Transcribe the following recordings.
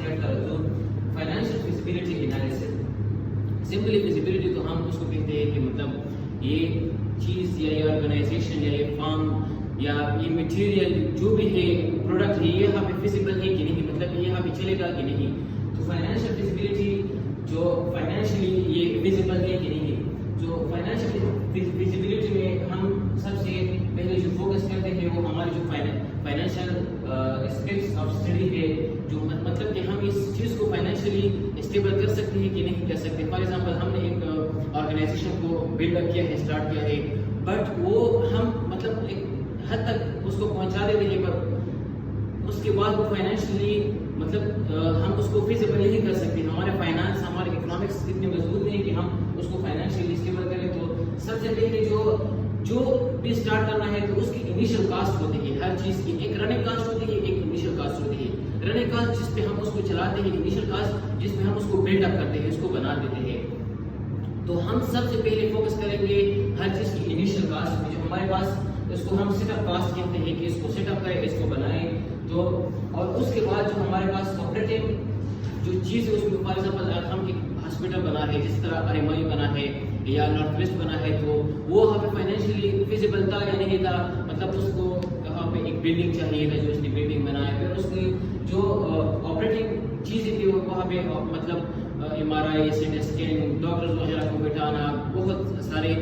Start کرا تو financial feasibility analysis. Simply feasibility تو ہم اس کو کہتے ہیں کہ مطلب یہ چیز یا یہ آرگنائزیشن یا یہ فارم یا یہ مٹیریل جو بھی ہے پروڈکٹ ہے یہ یہاں پہ فیزیبل ہے کہ نہیں, مطلب یہ یہاں پہ چلے گا کہ نہیں. تو فائنینشیل فیزیبلٹی جو فائنینشلی یہ فیزیبل ہے کہ نہیں ہے. جو فائنینشیل فیزیبلٹی میں ہم سب سے پہلے جو فوکس کرتے ہیں وہ ہمارے جو فائنینشیل اسپیکٹس آف اسٹڈی ہے, جو مطلب کہ ہم اس چیز کو فائنینشلی اسٹیبل کر سکتے ہیں کہ نہیں کر سکتے. فار ایگزامپل ہم نے ایک آرگنائزیشن کو بلڈ اپ کیا ہے, اسٹارٹ کیا ہے, بٹ وہ ہم مطلب ایک حد تک اس کو پہنچا دیتے ہیں, پر اس کے بعد وہ فائنینشلی مطلب ہم اس کو فیزیبل نہیں کر سکتے. ہمارے فائنانس ہمارے اکنامکس اتنے مضبوط نہیں کہ ہم اس کو فائنینشلی اسٹیبل کریں. تو سب سے پہلے جو بھی اسٹارٹ کرنا ہے تو اس کی انیشیل کاسٹ ہوتی ہے. ہر چیز کی ایک رننگ کاسٹ ہوتی ہے, ایک انیشیل کاسٹ ہوتی ہے. رننگ کاسٹ جس پہ ہم اس کو چلاتے ہیں, انیشیل کاسٹ جس پہ ہم اس کو بلڈ اپ کرتے ہیں, اس کو بنا دیتے ہیں. تو ہم سب سے پہلے فوکس کریں گے ہر چیز کی انیشیل کاسٹ میں, جو ہمارے پاس اس کو ہم سیٹ اپ کاسٹ کہتے ہیں کہ اس کو سیٹ اپ کریں, اس کو بنائیں. تو اور اس کے بعد جو ہمارے پاس آپریٹنگ جو چیز ہے اس میں فار ایگزامپل اگر ہم ایک ہاسپٹل بنا ہے, جس طرح RMI بنا ہے یا نارتھ ویسٹ بنا ہے, تو وہ وہاں پہ فائنینشلی فیزیبل تھا یا نہیں تھا. مطلب اس کو وہاں پہ ایک بلڈنگ چاہیے تھا, جو اس نے بلڈنگ بنایا. پھر اس کی جو آپریٹنگ چیزیں تھی وہاں پہ مطلب MRI, CT اسکین, ڈاکٹرز وغیرہ کو بٹھانا, بہت سارے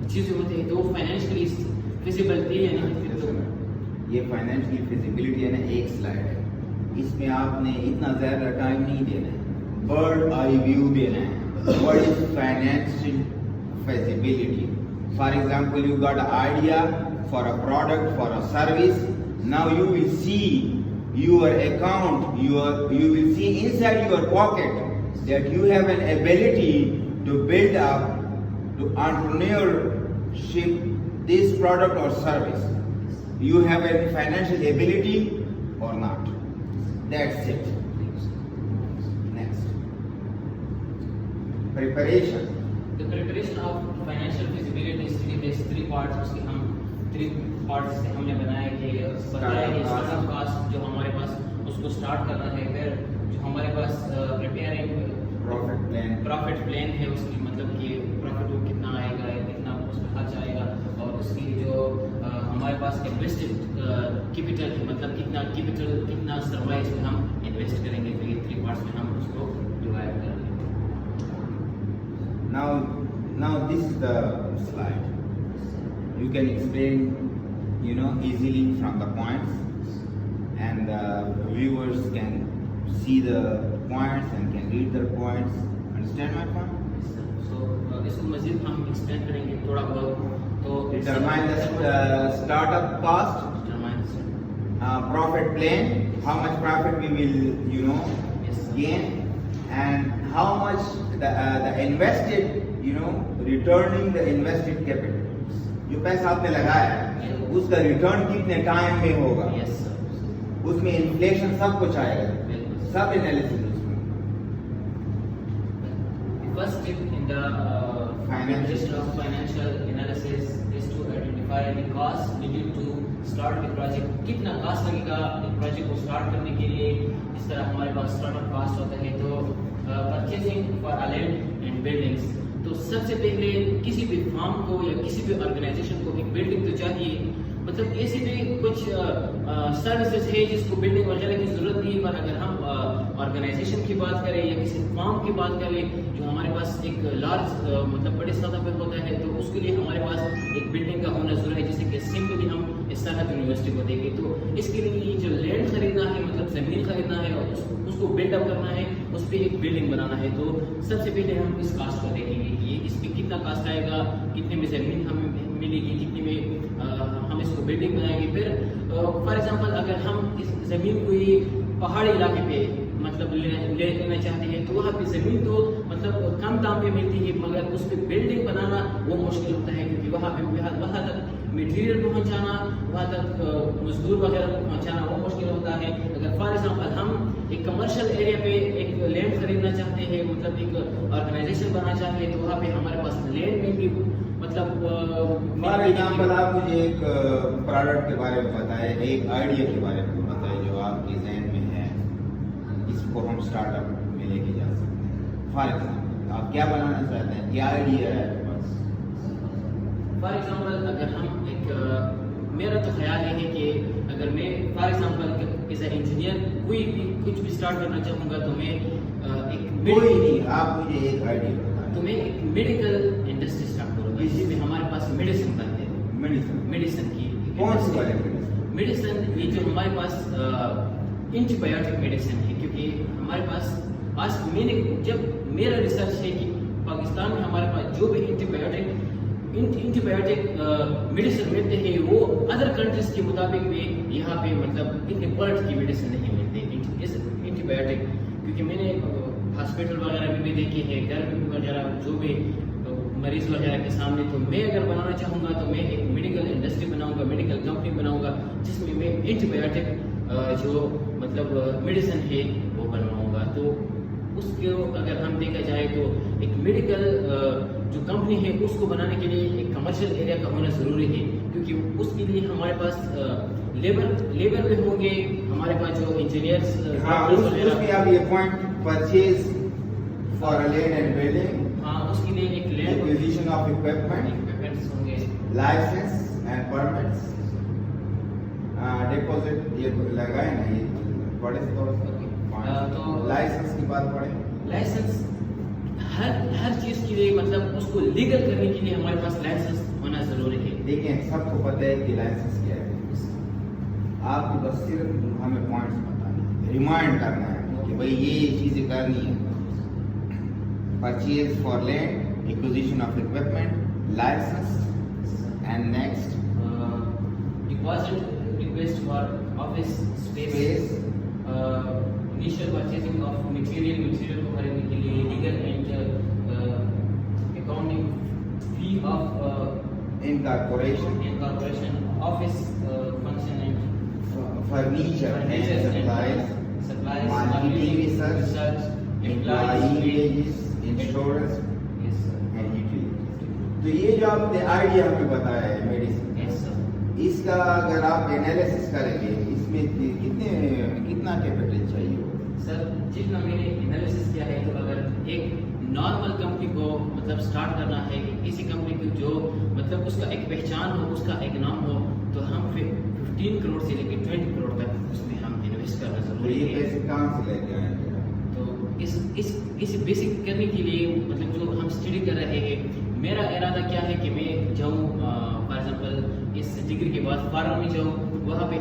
چیزیں ہوتے ہیں. تو وہ فائنینشلی فیزیبل تھی یا نہیں. یہ فائنینشلی فیزیبلٹی ہے نا, ایک سلائڈ ہے, اس میں آپ نے اتنا زیادہ ٹائم نہیں دینا ہے, برڈ آئی ویو دینا ہے. What is financial feasibility? For example, you got an idea for a product, for a service. Now you will see your account, you will see inside your pocket that you have an ability to build up, to entrepreneurship this product or service. You have a financial ability or not. That's it. Next. Preparation. The preparation of financial feasibility study has three parts. اس کے ہم 3 parts سے ہم نے بنایا کہ بتایا کہ start up cost جو ہمارے پاس اس کو اسٹارٹ کرنا ہے. پھر جو ہمارے پاس پریپیئرنگ پروفٹ پلان ہے, اس کی مطلب کہ پروفٹ وہ کتنا آئے گا, کتنا اس میں خرچ آئے گا, اور اس کی جو ہمارے پاس انویسٹڈ کیپٹل ہے, مطلب کتنا کیپٹل کتنا سرمایہ اس میں ہم انویسٹ کریں گے. تو یہ 3 parts میں ہم اس کو ڈیوائڈ کریں گے. Now this is the slide. You can explain, easily from the points, and the viewers can see the points and can read the points. Understand my point? So اس کو مزید ہم ایکسپلین کریں گے تھوڑا بہت. تو Determine the startup cost, profit plan, how much profit we will, gain, and how much the invested, returning the invested capital. جو پیسہ آپ نے لگایا ہے اس کا ریٹرن کتنے ٹائم میں ہوگا, اس میں انفلیشن سب کچھ آئے گا, سب انالیسس اس میں. First step in the preparation of financial analysis is to identify the cost needed to start the project. کتنا کاسٹ لگے گا ایک پروجیکٹ کو اسٹارٹ کرنے کے لیے. اس طرح ہمارے پاس اسٹارٹ اپ کاسٹ ہوتا ہے. تو purchasing for land and buildings, تو سب سے پہلے کسی بھی فارم کو یا کسی بھی آرگنائزیشن کو ایک بلڈنگ تو چاہیے. مطلب ایسی بھی کچھ سروسز ہے جس کو بلڈنگ وغیرہ کی ضرورت نہیں ہے, پر اگر ہم آرگنائزیشن کی بات کریں یا کسی فارم کی بات کریں جو ہمارے پاس ایک لارج مطلب بڑے سطح پہ ہوتا ہے, تو اس کے لیے ہمارے پاس ایک بلڈنگ کا ہونا ضروری ہے. جیسے کہ سمپلی ہم اس طرح یونیورسٹی کو دیکھیں, تو اس کے لیے جو لینڈ خریدنا ہے, مطلب زمین خریدنا ہے اور اس کو بلڈ اپ کرنا ہے, اس پہ ایک بلڈنگ بنانا ہے. تو سب سے پہلے ہم اس کاسٹ کو دیکھیں گے کہ اس پہ کتنا کاسٹ آئے گا, کتنے میں زمین ہمیں ملے گی, کتنے میں ہم اس کو بلڈنگ بنائیں گے. پھر فار ایگزامپل اگر ہم اس زمین کو ہی پہاڑی علاقے پہ مطلب لے لینا چاہتے ہیں, تو وہاں پہ زمین تو مطلب کم دام پہ ملتی ہے, مگر اس پہ بلڈنگ بنانا وہ مشکل ہوتا ہے, کیونکہ وہاں تک میٹیریل پہنچانا, وہاں تک مزدور وغیرہ کو پہنچانا وہ مشکل ہوتا ہے. اگر فار ایگزامپل ہم ایک کمرشل ایریا پہ ایک لینڈ خریدنا چاہتے ہیں, مطلب ایک آرگنائزیشن بنانا چاہتے ہیں, تو وہاں پہ ہمارے پاس لینڈ میں بھی مطلب فار ایگزامپل آپ مجھے ایک پروڈکٹ کے بارے میں بتائیں, ایک آئیڈیا کے بارے میں بتائیں جو آپ کے ذہن میں ہے. اس کو ہم اسٹارٹ اپ میں لے کے جا سکتے ہیں. فار ایگزامپل آپ کیا بنانا چاہتے ہیں, کیا آئیڈیا ہے آپ کے پاس؟ فار ایگزامپل اگر ہم ایک میرا تو خیال یہ ہے کہ اگر میں for example as a engineer کوئی بھی کچھ بھی اسٹارٹ کرنا چاہوں گا تو میں کوئی نہیں, آپ مجھے ایک آئیڈیا بتائیں. تو میں ایک میڈیکل انڈسٹری اسٹارٹ کروں گا جس میں ہمارے پاس میڈیسن بنتے ہیں. میڈیسن کی کون سی والی میڈیسن یہ جو ہمارے پاس اینٹی بایوٹک میڈیسن ہے, کیونکہ ہمارے پاس آج میں نے جب میرا ریسرچ ہے کہ پاکستان میں ہمارے پاس جو بھی اینٹی بایوٹک میڈیسن ملتے ہیں وہ ادر کنٹریز کے مطابق بھی یہاں پہ مطلب اتنے کوالٹی کی میڈیسن نہیں ملتے اینٹی بایوٹک, کیونکہ میں نے ہاسپٹل وغیرہ میں بھی دیکھے ہیں, گھر میں وغیرہ جو بھی مریض وغیرہ کے سامنے. تو میں اگر بنانا چاہوں گا تو میں ایک میڈیکل انڈسٹری بناؤں گا, میڈیکل کمپنی بناؤں گا جس میں اینٹی بایوٹک جو مطلب میڈیسن ہے وہ بنواؤں گا. تو اس کو اگر ہم دیکھا جائے تو ایک میڈیکل جو کمپنی ہے اس کو بنانے کے لیے ایک کمرشل ایریا کا ہونا ضروری ہے, کیونکہ اس کے لیے ہمارے پاس لیبر بھی ہوں گے, ہمارے پاس جو انجینئرس. ہاں اس میں آپ یہ point purchase for land and building, ہاں اس کے لیے ایک لینڈ ایکوزیشن آف اکوپمنٹ, ہوں گے, لائسنس اینڈ پرمٹس, ڈپوزٹ یہ لگائے نا, یہ بڑے طور تو لائسنس کی بات پڑے. لائسنس ہر چیز کے لیے مطلب اس کو لیگل کرنے کے لیے ہمارے پاس لائسنس ہونا ضروری ہے. دیکھیں سب کو پتہ ہے کہ لائسنس کیا ہے, آپ کو بس صرف ہمیں پوائنٹس بتانا, ریمائنڈ کرنا ہے کہ بھائی یہ چیزیں کرنی ہے. Purchase for land, acquisition of equipment, licence and next deposit request for office space, initial purchasing of material کو خریدنے کے لیے legal and accounting fee of incorporation office function and furniture and supplies, marketing research, employee wages, insurance and utility. تو یہ جو آپ نے idea ہمیں بتایا ہے میڈیسن, اس کا اگر آپ انالیسس کریں گے اس میں کتنا کیپٹل چاہیے ہوگا؟ سر جتنا میں نے انالیسس کیا ہے تو اگر ایک نارمل کمپنی کو مطلب سٹارٹ کرنا ہے, کسی کمپنی کو جو مطلب اس کا ایک پہچان ہو, اس کا ایک نام ہو, تو ہم 15 کروڑ سے لے کے 20 کروڑ تک اس میں ہم انویسٹ کرنا ضروری ہے. یہ پیسے کہاں سے لے کے آئیں گے؟ تو اس بیسک کرنے کے لیے مطلب جو ہم اسٹڈی کر رہے ہیں, میرا ارادہ کیا ہے کہ میں جاؤں فار ایگزامپل اس ڈگری کے بعد فارم میں جاؤں, وہاں پہ